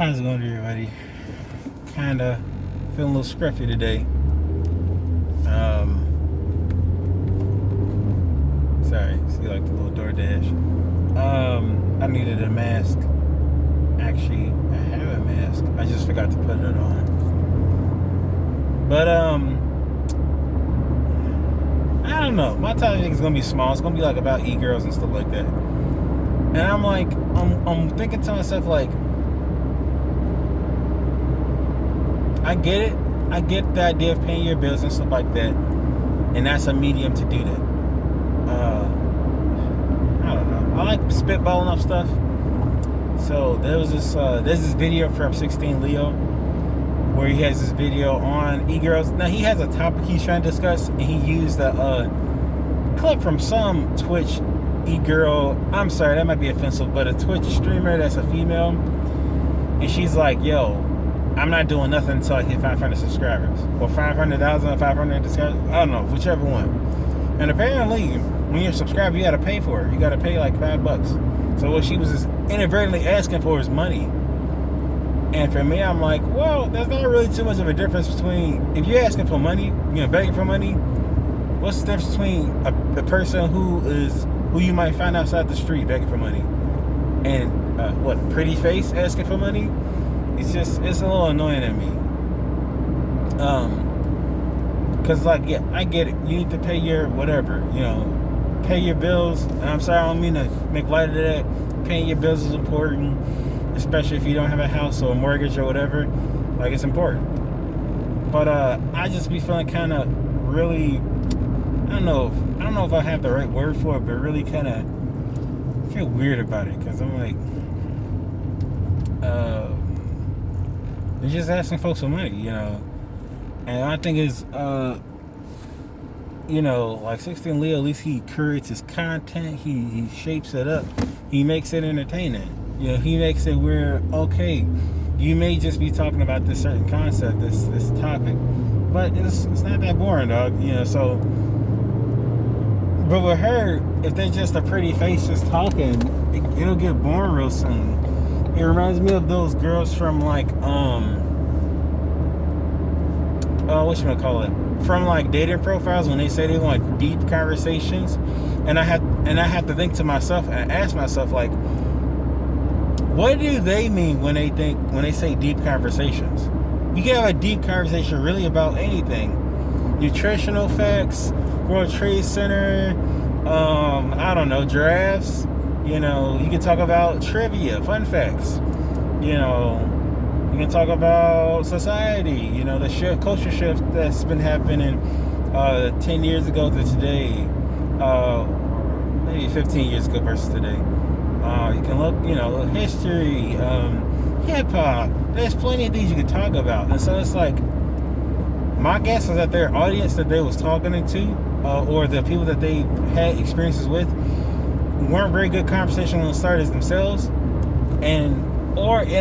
How's it going, everybody? Kinda feeling a little scruffy today. Sorry, see like the little DoorDash. I needed a mask. Actually, I have a mask. I just forgot to put it on. But I don't know. My topic is gonna be small. It's gonna be like about e-girls and stuff like that. And I'm like, I'm thinking to myself like, I get it. I get the idea of paying your bills and stuff like that, and that's a medium to do that. I don't know. I like spitballing up stuff. So there's this video from 16 Leo where he has this video on e-girls. Now he has a topic he's trying to discuss, and he used a clip from some Twitch e-girl. I'm sorry, that might be offensive, but a Twitch streamer that's a female, and she's like, "Yo, I'm not doing nothing until I hit 500 subscribers, or 500,000, 500 subscribers. I don't know, whichever one." And apparently, when you're a subscriber, you got to pay for it. You got to pay like $5. So what she was just inadvertently asking for is money. And for me, I'm like, well, there's not really too much of a difference between, if you're asking for money, begging for money, what's the difference between the person who you might find outside the street begging for money, and what, pretty face asking for money? It's a little annoying at me. Cause like, yeah, I get it. You need to pay your whatever, pay your bills. And I'm sorry, I don't mean to make light of that. Paying your bills is important, especially if you don't have a house or a mortgage or whatever. Like, it's important. But I just be feeling kind of really, I don't know if I have the right word for it, but really kind of feel weird about it, because I'm like, they're just asking folks for money, And I think it's, like 16 Leo, at least he curates his content. He shapes it up. He makes it entertaining. He makes it where, okay, you may just be talking about this certain concept, this topic, but it's not that boring, dog. So, but with her, if they're just a pretty face just talking, it'll get boring real soon. It reminds me of those girls from like, from like dating profiles, when they say they want deep conversations, and I have to think to myself and ask myself, like, what do they mean when they say deep conversations? You can have a deep conversation really about anything. Nutritional facts, World Trade Center, I don't know, giraffes. You can talk about trivia, fun facts. You can talk about society, the culture shift that's been happening 10 years ago to today, maybe 15 years ago versus today. You can look, history, hip-hop. There's plenty of things you can talk about. And so it's like, my guess is that their audience that they was talking to, or the people that they had experiences with, weren't very good conversational starters themselves. And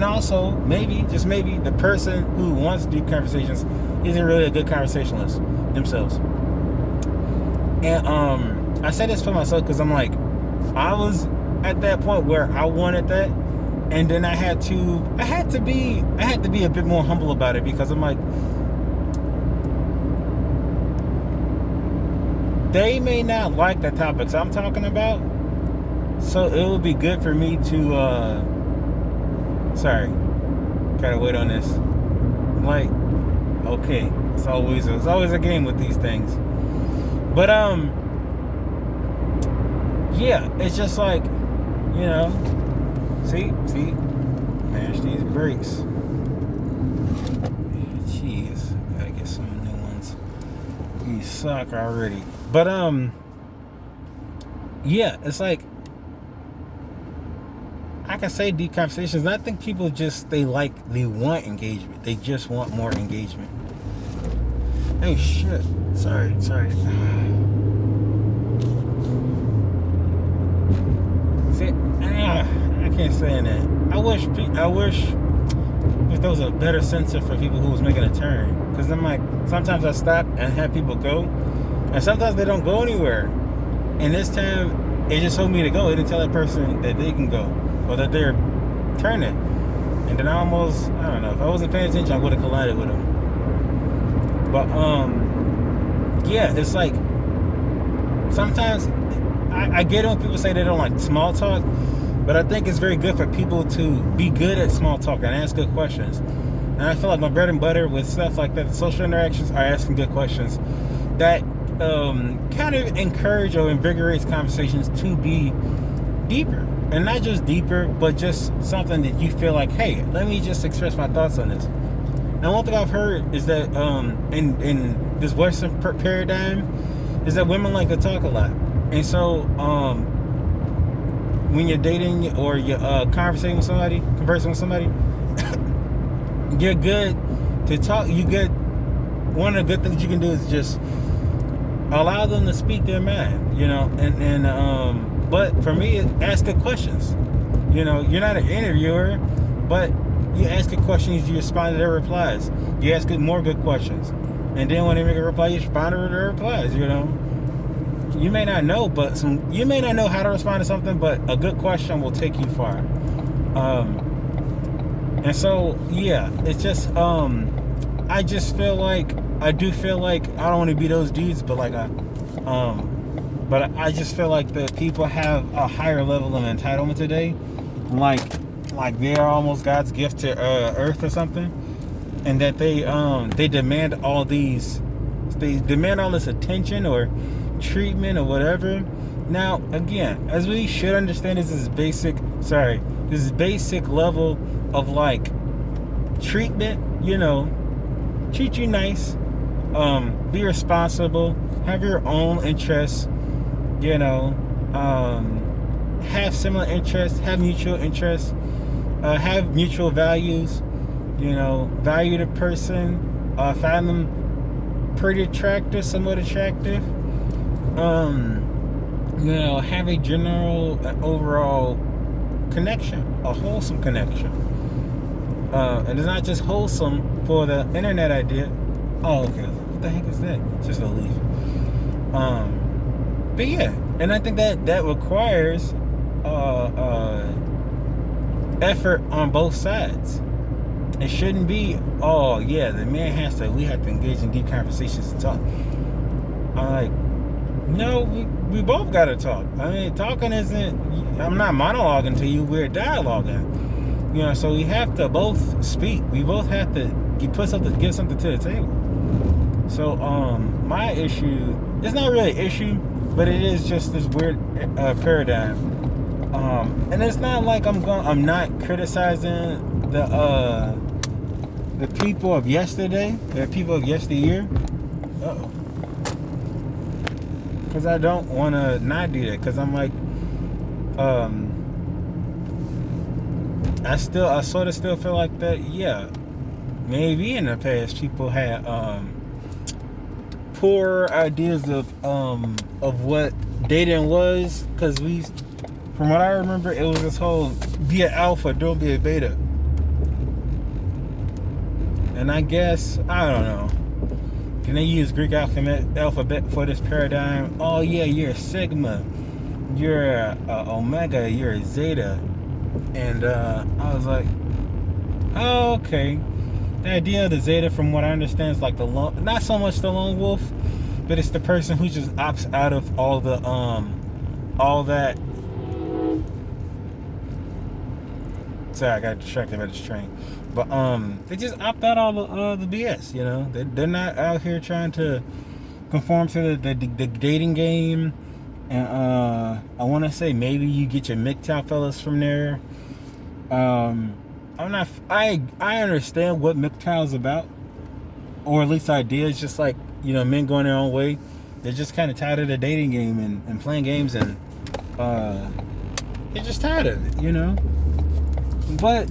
also, maybe, just maybe, the person who wants deep conversations isn't really a good conversationalist themselves. And I say this for myself because I'm like, I was at that point where I wanted that, and then I had to be a bit more humble about it, because I'm like, they may not like the topics I'm talking about, so it would be good for me to sorry, gotta wait on this. Like, okay, it's always a game with these things. But yeah, it's just like, see, mash these brakes. Jeez, gotta get some new ones. These suck already. But yeah, it's like, I can say deep conversations, and I think people they want engagement. They just want more engagement. Oh shit. Sorry. See, I can't say that. I wish if there was a better sensor for people who was making a turn. Because I'm like, sometimes I stop and have people go, and sometimes they don't go anywhere. And this time, it just told me to go. It didn't tell that person that they can go, or that they're turning. And then I don't know, if I wasn't paying attention, I would have collided with him. But yeah, it's like sometimes I get it when people say they don't like small talk, but I think it's very good for people to be good at small talk and ask good questions. And I feel like my bread and butter with stuff like that, the social interactions, are asking good questions that kind of encourage or invigorates conversations to be deeper. And not just deeper, but just something that you feel like, hey, let me just express my thoughts on this. Now, one thing I've heard is that in this Western paradigm is that women like to talk a lot. And so when you're dating or you're conversing with somebody, you're good to talk. One of the good things you can do is just allow them to speak their mind, you know, but for me, ask good questions. You know, you're not an interviewer, but you ask good questions, you respond to their replies. You ask more good questions. And then when they make a reply, you respond to their replies, you know. You may not know how to respond to something, but a good question will take you far. And so, yeah, it's just, I just feel like, I don't want to be those dudes, but I just feel like that people have a higher level of entitlement today, like they're almost God's gift to Earth or something, and that they demand all this attention or treatment or whatever. Now, again, as we should understand, this is basic level of like treatment. You know, treat you nice, be responsible, have your own interests. You know, have similar interests, have mutual interests, have mutual values, you know, value the person, find them pretty attractive, somewhat attractive, you know, have a general overall connection, a wholesome connection. And it's not just wholesome for the internet idea. Oh, okay, what the heck is that? It's just a leaf. But yeah, and I think that requires effort on both sides. It shouldn't be, oh yeah, we have to engage in deep conversations to talk. I'm like, no, we both gotta talk. I mean, talking I'm not monologuing to you, we're dialoguing. You know, so we have to both speak. We both have to give something to the table. So my issue, it's not really an issue, but it is just this weird paradigm. And it's not like I'm not criticizing the people of yesterday, the people of yesteryear. Uh-oh. Because I don't want to not do that. Because I'm like, I sort of still feel like that. Yeah, maybe in the past people had poor ideas of what dating was. Because from what I remember, it was this whole be an alpha, don't be a beta. And I guess, I don't know, can they use Greek alphabet for this paradigm? Oh yeah, you're a sigma, you're a omega, you're a zeta. And I was like, oh, okay. The idea of the zeta, from what I understand, is like not so much the lone wolf, but it's the person who just opts out of all that. Sorry, I got distracted by this train. But they just opt out all the BS, you know. They're not out here trying to conform to the dating game. And I want to say maybe you get your MGTOW fellas from there. I understand what MGTOW is about, or at least the idea is just like, you know, men going their own way. They're just kind of tired of the dating game and playing games, and they're just tired of it, you know. But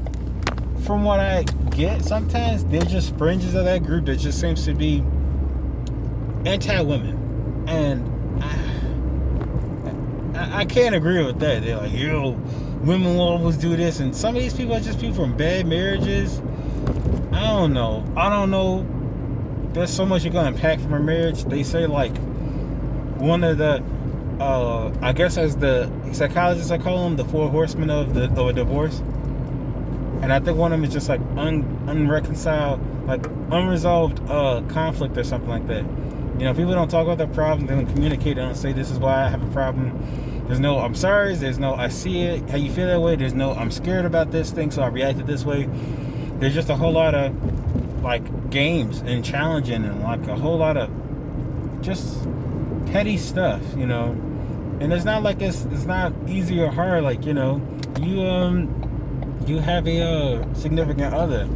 from what I get, sometimes they're just fringes of that group that just seems to be anti-women, and I can't agree with that. They're like, yo, women will always do this, and some of these people are just people from bad marriages. I don't know. There's so much you're gonna unpack from a marriage. They say like one of the I guess as the psychologists I call them, the 4 horsemen of a divorce. And I think one of them is just like unreconciled, like unresolved conflict or something like that. You know, people don't talk about their problems. They don't communicate. They don't say, this is why I have a problem. There's no, I'm sorry. There's no, I see it. How you feel that way. There's no, I'm scared about this thing, so I reacted this way. There's just a whole lot of like games and challenging and like a whole lot of just petty stuff, you know. And it's not like it's not easy or hard. Like, you know, you have a significant other,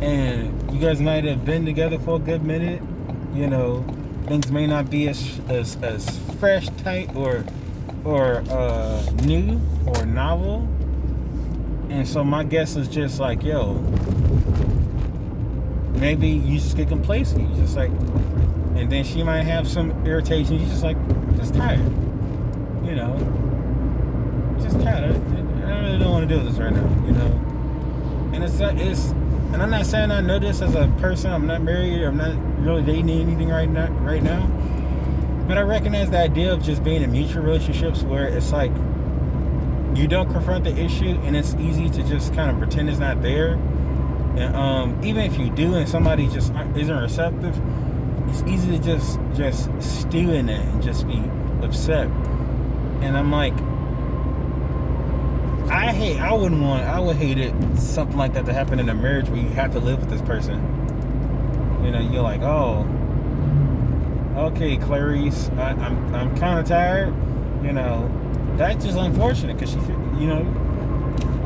and you guys might have been together for a good minute. You know, things may not be as fresh, tight, or new or novel. And so my guess is just like, yo, maybe you just get complacent. You just like, and then she might have some irritation. You just like, just tired. You know, just tired. I really don't want to do this right now. You know, and and I'm not saying I know this as a person. I'm not married. I'm not really dating anything right now. But I recognize the idea of just being in mutual relationships where it's like you don't confront the issue, and it's easy to just kind of pretend it's not there. And even if you do, and somebody just isn't receptive, it's easy to just stew in it and just be upset. And I'm like, I would hate it, something like that to happen in a marriage where you have to live with this person. You know, you're like, oh, okay, Clarice, I'm kind of tired. You know, that's just unfortunate because she, you know,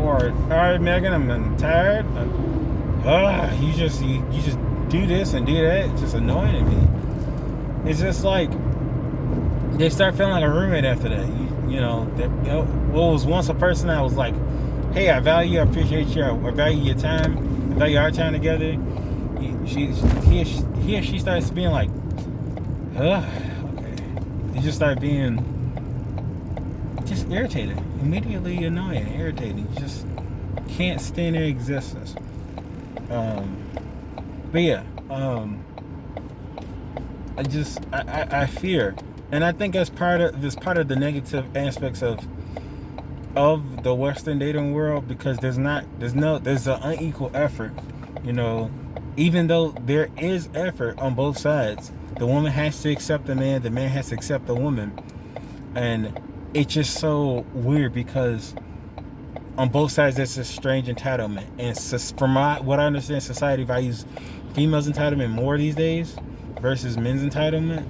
or, all right, Megan, I'm tired. You just do this and do that. It's just annoying to me. It's just like they start feeling like a roommate after that. You know, what was once a person that was like, hey, I value you, I appreciate you, I value your time, I value our time together. He or she starts being like, okay. You just start being just irritated, immediately annoying, irritating. You just can't stand their existence. But yeah, I fear, and I think as part of the negative aspects of the Western dating world, because there's an unequal effort. You know, even though there is effort on both sides, the woman has to accept the man has to accept the woman, and it's just so weird because on both sides there's this strange entitlement, and from what I understand, society values females' entitlement more these days versus men's entitlement.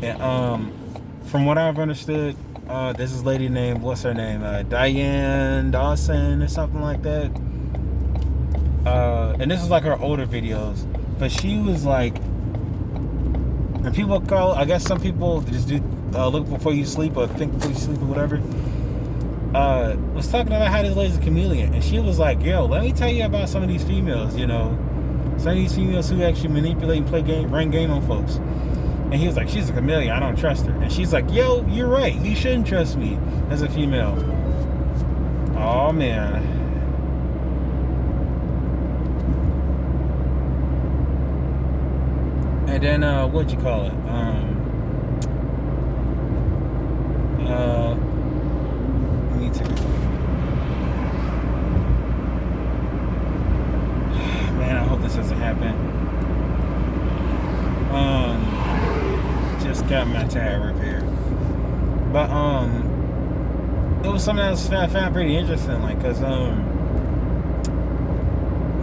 And from what I've understood, there's this lady named, what's her name, Diane Dawson or something like that, and this is like her older videos, but she was like, and people call, I guess some people just do look before you sleep or think before you sleep or whatever, was talking about how this lady's a chameleon, and she was like, yo, let me tell you about some of these females, you know, some of these females who actually manipulate and run game on folks. And he was like, she's a chameleon, I don't trust her. And she's like, yo, you're right, you shouldn't trust me as a female. Oh man. And then what'd you call it? Let me take it. Man, I hope this doesn't happen. Just got my tire repaired. But it was something else I found pretty interesting, like, cause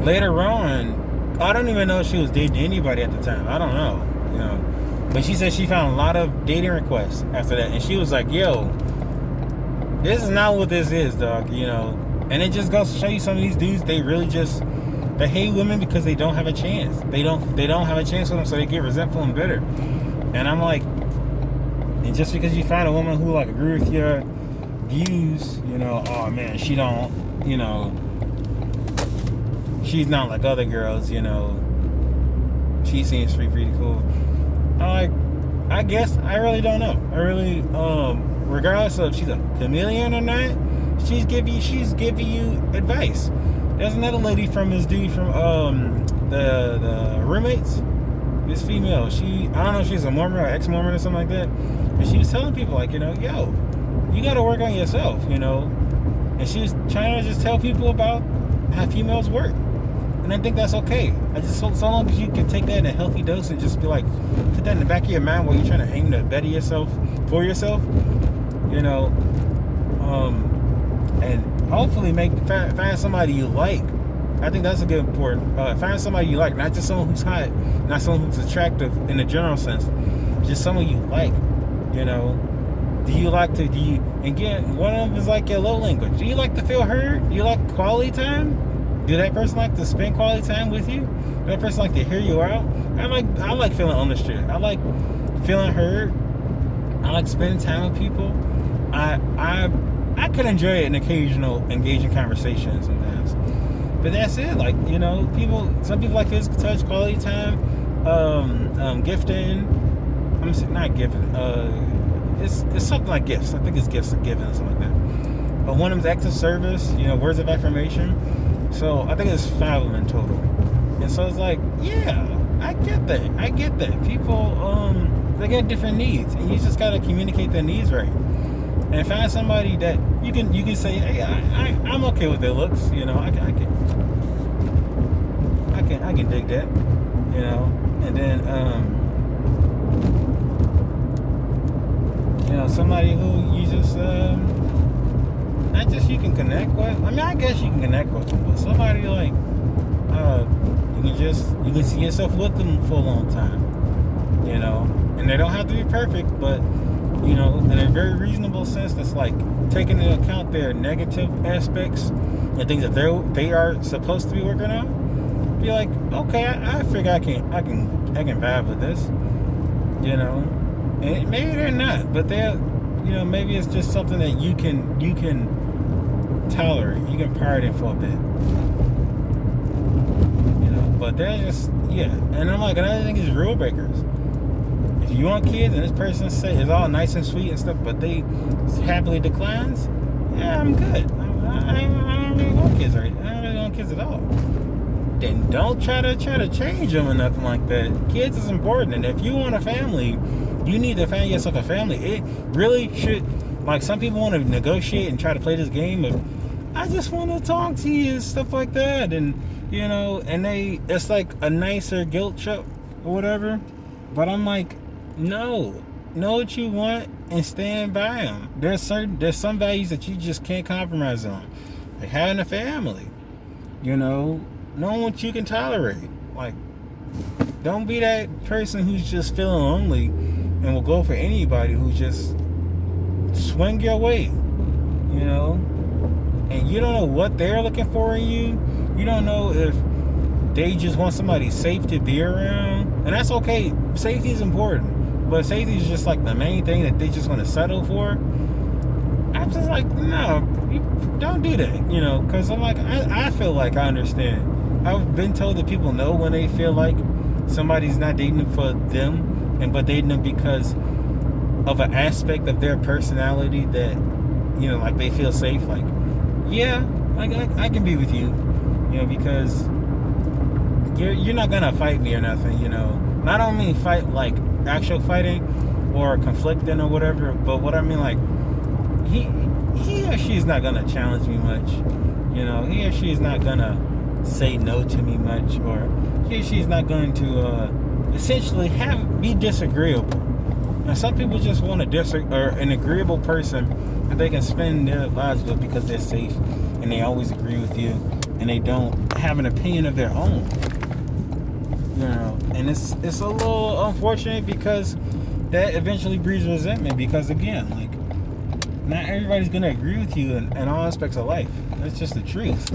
later on, I don't even know if she was dating anybody at the time. I don't know, you know. But she said she found a lot of dating requests after that, and she was like, yo, this is not what this is, dog, you know. And it just goes to show you, some of these dudes, they really just, they hate women because they don't have a chance. They don't have a chance with them, so they get resentful and bitter. And I'm like, and just because you find a woman who like agree with your views, you know, oh man, she don't, you know, she's not like other girls, you know, she seems pretty cool. I'm like, I guess I really don't know. I really, regardless of if she's a chameleon or not, she's giving you advice. There's another lady from this dude from the roommates. This female, I don't know if she's a Mormon or ex-Mormon or something like that, but she was telling people like, you know, yo, you got to work on yourself, you know. And she was trying to just tell people about how females work. And I think that's okay. I just so long as you can take that in a healthy dose and just be like, put that in the back of your mind while you're trying to aim to better yourself for yourself, you know, and hopefully find somebody you like. I think that's a good important. Find somebody you like, not just someone who's hot, not someone who's attractive in the general sense, just someone you like, you know. Do you again, one of them is like your love language. Do you like to feel heard? Do you like quality time? Do that person like to spend quality time with you? Do that person like to hear you out? I like feeling understood. I like feeling heard. I like spending time with people. I could enjoy an occasional engaging conversation sometimes. But that's it. Like, you know, some people like physical touch, quality time, gifting. Not gifting. It's something like gifts. I think it's gifts and giving or something like that. But one of them's acts of service, you know, words of affirmation. So I think it's 5 of them in total. And so it's like, yeah, I get that. People, they got different needs, and you just gotta communicate their needs right. And find somebody that you can say, hey, I'm okay with their looks, you know, I can dig that, you know, and then you know, somebody who you just not just you can connect with. I mean, I guess you can connect with them, but somebody like you can see yourself with them for a long time, you know. And they don't have to be perfect, but you know, in a very reasonable sense, that's like taking into account their negative aspects and things that they are supposed to be working on. Be like, okay, I figure I can vibe with this, you know. And maybe they're not, but they're, you know, maybe it's just something that you can tolerate. You can part in for a bit, you know. But they're just, yeah. And I'm like, another thing is rule breakers. If you want kids and this person say it's all nice and sweet and stuff, but they happily declines, yeah, I'm good. I don't really want kids, right? I don't really want kids at all. Then don't try to change them or nothing like that. Kids is important, and if you want a family, you need to find yourself a family. It really should. Like, some people want to negotiate and try to play this game of, I just want to talk to you and stuff like that, and you know, and it's like a nicer guilt trip or whatever. But I'm like, no, know what you want and stand by them. There's some values that you just can't compromise on, like having a family, you know, knowing what you can tolerate. Like, don't be that person who's just feeling lonely and will go for anybody who just swing your way, you know. And you don't know what they're looking for in you. You don't know if they just want somebody safe to be around, and that's okay. Safety is important, but safety is just like the main thing that they just want to settle for. I'm just like, no, don't do that, you know, because I'm like, I feel like I understand. I've been told that people know when they feel like somebody's not dating them for them, but dating them because of an aspect of their personality that, you know, like they feel safe. Like, yeah, I can be with you, you know, because you're not gonna fight me or nothing, you know. Not only fight like actual fighting or conflicting or whatever, but what I mean, like, he or she is not gonna challenge me much, you know. He or she is not gonna say no to me much, or he or she is not going to essentially be disagreeable. And some people just want an agreeable person that they can spend their lives with because they're safe and they always agree with you and they don't have an opinion of their own. You know, and it's a little unfortunate because that eventually breeds resentment, because again, like, not everybody's gonna agree with you in all aspects of life. That's just the truth.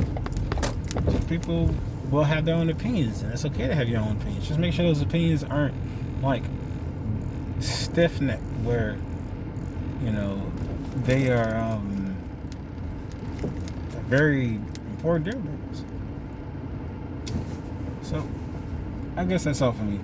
So people will have their own opinions, and it's okay to have your own opinions. Just make sure those opinions aren't like stiff-necked, where, you know, they are very important deal breakers. So I guess that's all for me.